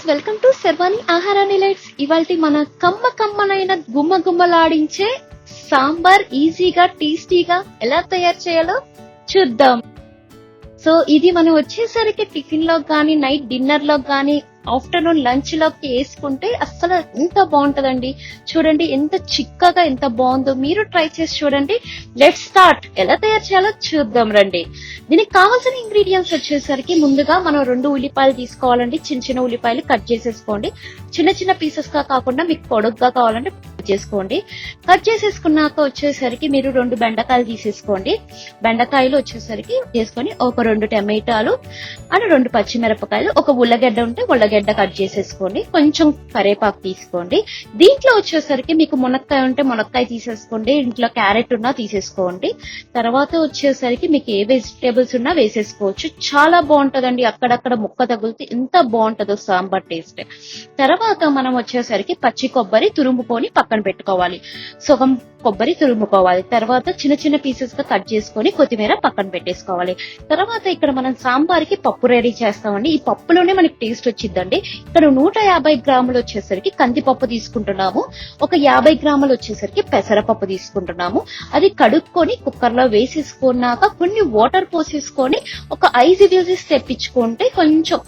Welcome to sherwani ఆహారాన్ని lights. ఇవాల్టి మన కమ్మనైన గుమ్మలాడించే సాంబార్ ఈజీగా టేస్టీగా ఎలా తయారు చేయాలో చూద్దాం. సో ఇది మనం వచ్చేసరికి టిఫిన్ లో గానీ, నైట్ డిన్నర్ లో గానీ, ఆఫ్టర్నూన్ లంచ్ లోకి వేసుకుంటే అస్సలు ఎంత బాగుంటదండి. చూడండి ఎంత చిక్కగా ఎంత బాగుందో. మీరు ట్రై చేసి చూడండి. Let's start. ఎలా తయారు చేయాలో చూద్దాం రండి. దీనికి కావాల్సిన ఇంగ్రీడియంట్స్ వచ్చేసరికి ముందుగా మనం 2 ఉల్లిపాయలు తీసుకోవాలండి. చిన్న ఉల్లిపాయలు కట్ చేసేసుకోండి. చిన్న పీసెస్ గా కాకుండా మీకు పొడుగ్గా కావాలంటే చేసుకోండి. కట్ చేసేసుకున్నాక వచ్చేసరికి మీరు 2 బెండకాయలు తీసేసుకోండి. బెండకాయలు వచ్చేసరికి వేసుకొని ఒక 2 టమాటాలు అని 2 పచ్చిమిరపకాయలు, ఒక ఉల్లగడ్డ ఉంటే ఉల్లగడ్డ కట్ చేసేసుకోండి. కొంచెం కరేపాకు తీసుకోండి. దీంట్లో వచ్చేసరికి మీకు మునక్కాయ ఉంటే మునక్కాయ తీసేసుకోండి. ఇంట్లో క్యారెట్ ఉన్నా తీసేసుకోండి. తర్వాత వచ్చేసరికి మీకు ఏ వెజిటేబుల్స్ ఉన్నా వేసేసుకోవచ్చు. చాలా బాగుంటదండి. అక్కడక్కడ ముక్క తగులితే ఎంత బాగుంటుందో సాంబార్ టేస్ట్. తర్వాత మనం వచ్చేసరికి పచ్చి కొబ్బరి తురుముకొని పక్కన పెట్టుకోవాలి. సగం కొబ్బరి తురుముకోవాలి. తర్వాత చిన్న పీసెస్ గా కట్ చేసుకొని కొత్తిమీర పక్కన పెట్టేసుకోవాలి. తర్వాత ఇక్కడ మనం సాంబార్ కి పప్పు రెడీ చేస్తామండి. ఈ పప్పులోనే మనకి టేస్ట్ వచ్చిందండి. ఇక్కడ 150 గ్రాములు వచ్చేసరికి కందిపప్పు తీసుకుంటున్నాము. ఒక 50 గ్రాములు వచ్చేసరికి పెసరపప్పు తీసుకుంటున్నాము. అది కడుక్కొని కుక్కర్ లో వేసేసుకున్నాక కొన్ని వాటర్ పోసేసుకొని ఒక 5 విజిల్స్ తెప్పించుకుంటే, కొంచెం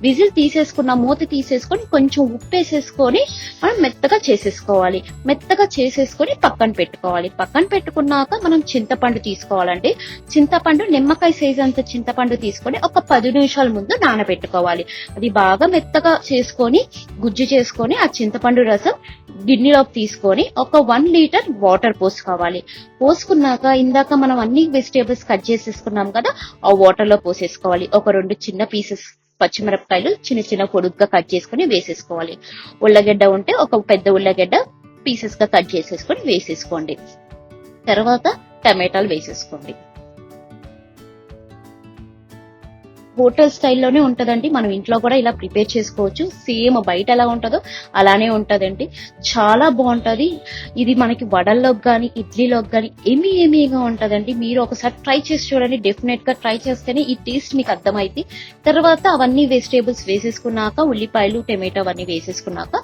విజిల్ తీసేసుకున్న మూత తీసేసుకొని కొంచెం ఉప్పు వేసేసుకొని మనం మెత్తగా చేసేసుకోవాలి. మెత్తగా చేసేసుకొని పక్కన పెట్టుకోవాలి. పక్కన పెట్టుకున్నాక మనం చింతపండు తీసుకోవాలండి. చింతపండు నిమ్మకాయ సైజ్ అంత చింతపండు తీసుకొని ఒక 10 నిమిషాల ముందు నానబెట్టుకోవాలి. అది బాగా మెత్తగా చేసుకొని గుజ్జు చేసుకొని ఆ చింతపండు రసం గిన్నెలోకి తీసుకొని ఒక 1 లీటర్ వాటర్ పోసుకోవాలి. పోసుకున్నాక ఇందాక మనం అన్ని వెజిటేబుల్స్ కట్ చేసేసుకున్నాం కదా, ఆ వాటర్ లో పోసేసుకోవాలి. ఒక 2 చిన్న పీసెస్ పచ్చిమిరపకాయలు చిన్న పొడుగ్గా కట్ చేసుకుని వేసేసుకోవాలి. ఉల్లగడ్డ ఉంటే ఒక పెద్ద ఉల్లగడ్డ పీసెస్ గా కట్ చేసేసుకొని వేసేసుకోండి. తర్వాత టమాటాలు వేసేసుకోండి. హోటల్ స్టైల్లోనే ఉంటదండి. మనం ఇంట్లో కూడా ఇలా ప్రిపేర్ చేసుకోవచ్చు. సేమ్ బయట ఎలా ఉంటుందో అలానే ఉంటదండి. చాలా బాగుంటది. ఇది మనకి వడల్లోకి గానీ, ఇడ్లీలోకి గానీ ఏమీగా ఉంటదండి. మీరు ఒకసారి ట్రై చేసి చూడండి. డెఫినెట్ గా ట్రై చేస్తేనే ఈ టేస్ట్ మీకు అర్థమైంది. తర్వాత అవన్నీ వెజిటేబుల్స్ వేసేసుకున్నాక, ఉల్లిపాయలు టమాటో అవన్నీ వేసేసుకున్నాక,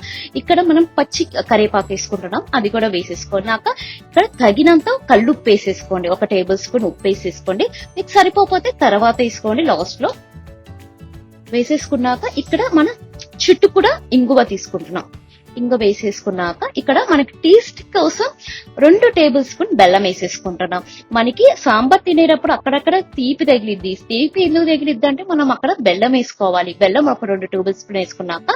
ఇక్కడ మనం పచ్చి కరేపాకు వేసుకుంటున్నాం. అది కూడా వేసేసుకున్నాక ఇక్కడ తగినంత కల్లుప్పు వేసేసుకోండి. 1 టేబుల్ స్పూన్ ఉప్పు వేసేసుకోండి. మీకు సరిపోతే తర్వాత వేసుకోండి లాస్ట్ లో. వేసేసుకున్నాక ఇక్కడ మనం చుట్టూ కూడా ఇంగువ తీసుకుంటున్నాం. ఇంగువ వేసేసుకున్నాక ఇక్కడ మనకి టేస్ట్ కోసం 2 టేబుల్ స్పూన్ బెల్లం వేసేసుకుంటున్నాం. మనకి సాంబార్ తినేటప్పుడు అక్కడక్కడ తీపి తగిలిద్ది. తీపి ఎందుకు తగిలిద్ది అంటే మనం అక్కడ బెల్లం వేసుకోవాలి. బెల్లం ఒక 2 టేబుల్ స్పూన్ వేసుకున్నాక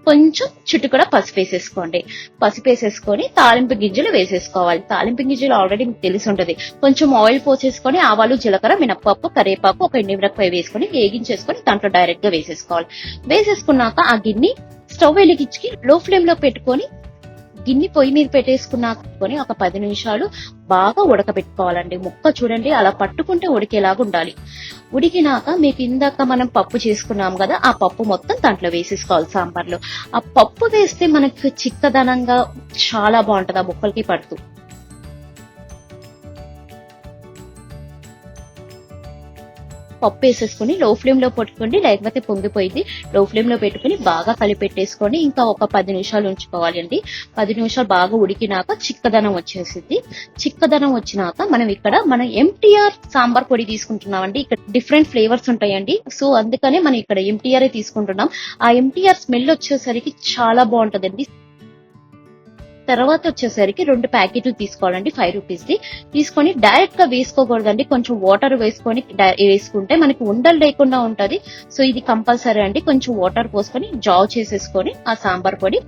కొంచెం చుట్టూ కూడా పసుపు వేసేసుకోండి. పసుపు వేసేసుకొని తాలింపు గింజలు వేసేసుకోవాలి. తాలింపు గింజలు ఆల్రెడీ మీకు తెలిసి ఉంటది. కొంచెం ఆయిల్ పోసేసుకొని ఆవాలు, జీలకర్ర, మినపప్పు, కరివేపాకు, ఒక ఎండుమిరపకాయ వేసుకొని వేగించేసుకొని దాంట్లో డైరెక్ట్ గా వేసేసుకోవాలి. వేసేసుకున్నాక ఆ గిన్నె స్టవ్ వెలిగించి లో ఫ్లేమ్ లో పెట్టుకొని గిన్నె పొయ్యి మీద పెట్టేసుకున్నాక ఒక 10 నిమిషాలు బాగా ఉడకబెట్టుకోవాలండి. ముక్క చూడండి అలా పట్టుకుంటే ఉడికేలాగా ఉండాలి. ఉడికినాక మీకు ఇందాక మనం పప్పు చేసుకున్నాం కదా, ఆ పప్పు మొత్తం దాంట్లో వేసేసుకోవాలి. సాంబార్లో ఆ పప్పు వేస్తే మనకి చిక్కదనంగా చాలా బాగుంటది. ఆ ముక్కలకి పడుతూ పప్పు వేసేసుకుని లో ఫ్లేమ్ లో పెట్టుకోండి, లేకపోతే పొంగిపోయింది. లో ఫ్లేమ్ లో పెట్టుకుని బాగా కలిపెట్టేసుకొని ఇంకా ఒక 10 నిమిషాలు ఉంచుకోవాలి అండి. 10 నిమిషాలు బాగా ఉడికినాక చిక్కదనం వచ్చేసింది. చిక్కదనం వచ్చినాక మనం ఎంటీఆర్ సాంబార్ పొడి తీసుకుంటున్నామండి. ఇక్కడ డిఫరెంట్ ఫ్లేవర్స్ ఉంటాయండి. సో అందుకనే మనం ఇక్కడ ఎంటీఆర్ తీసుకుంటున్నాం. ఆ ఎంటీఆర్ స్మెల్ వచ్చేసరికి చాలా బాగుంటదండి. తర్వాత వచ్చేసరికి 2 ప్యాకెట్లు తీసుకోవాలండి. 5 రూపీస్ ది తీసుకొని డైరెక్ట్ గా వేసుకోకూడదండి. కొంచెం వాటర్ వేసుకొని వేసుకుంటే మనకి ఉండలు లేకుండా ఉంటది. సో ఇది కంపల్సరీ అండి. కొంచెం వాటర్ పోసుకొని జావ్ చేసేసుకొని ఆ సాంబార్ పొడి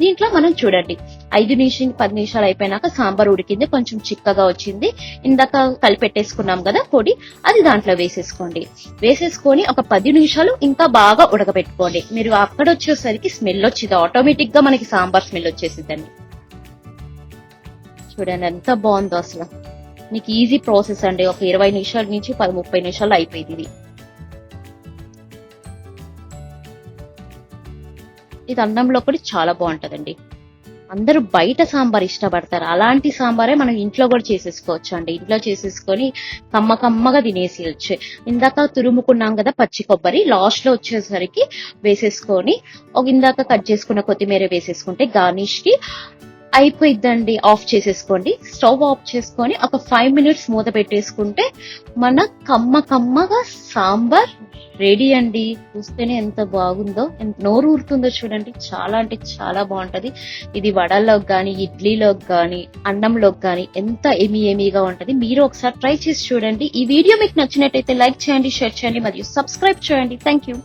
దీంట్లో మనం చూడండి 5 నుంచి 10 నిమిషాలు అయిపోయినాక సాంబార్ ఉడికింది. కొంచెం చిక్కగా వచ్చింది. ఇందాక కలిపెట్టేసుకున్నాం కదా పొడి, అది దాంట్లో వేసేసుకోండి. వేసేసుకొని ఒక 10 నిమిషాలు ఇంకా బాగా ఉడకబెట్టుకోండి. మీరు అక్కడ వచ్చేసరికి స్మెల్ వచ్చింది. ఆటోమేటిక్ గా మనకి సాంబార్ స్మెల్ వచ్చేసిందండి. చూడండి ఎంత బాగుందో అసలు. మీకు ఈజీ ప్రాసెస్ అండి. ఒక 20 నిమిషాల నుంచి 30 నిమిషాలు అయిపోయింది ఇది. ఇది అన్నంలో కూడా చాలా బాగుంటదండి. అందరూ బయట సాంబార్ ఇష్టపడతారు. అలాంటి సాంబారే మనం ఇంట్లో కూడా చేసేసుకోవచ్చు అండి. ఇంట్లో చేసేసుకొని కమ్మగా తినేసేయచ్చు. ఇందాక తురుముకున్నాం కదా పచ్చి కొబ్బరి, లాస్ట్ లో వచ్చేసరికి వేసేసుకొని ఇందాక కట్ చేసుకున్న కొత్తిమీర వేసేసుకుంటే గార్నిష్ కి అయిపోయిద్దండి. ఆఫ్ చేసేసుకోండి. స్టవ్ ఆఫ్ చేసుకొని ఒక 5 minutes మూత పెట్టేసుకుంటే మన కమ్మగా సాంబార్ రెడీ అండి. చూస్తేనే ఎంత బాగుందో, ఎంత నోరు ఊరుతుందో చూడండి. చాలా అంటే చాలా బాగుంటది. ఇది వడల్లోకి గాని, ఇడ్లీలోకి గాని, అన్నంలోకి గాని ఎంత ఎమీగా ఉంటది. మీరు ఒకసారి ట్రై చేసి చూడండి. ఈ వీడియో మీకు నచ్చినట్టయితే లైక్ చేయండి, షేర్ చేయండి మరియు సబ్స్క్రైబ్ చేయండి. Thank you.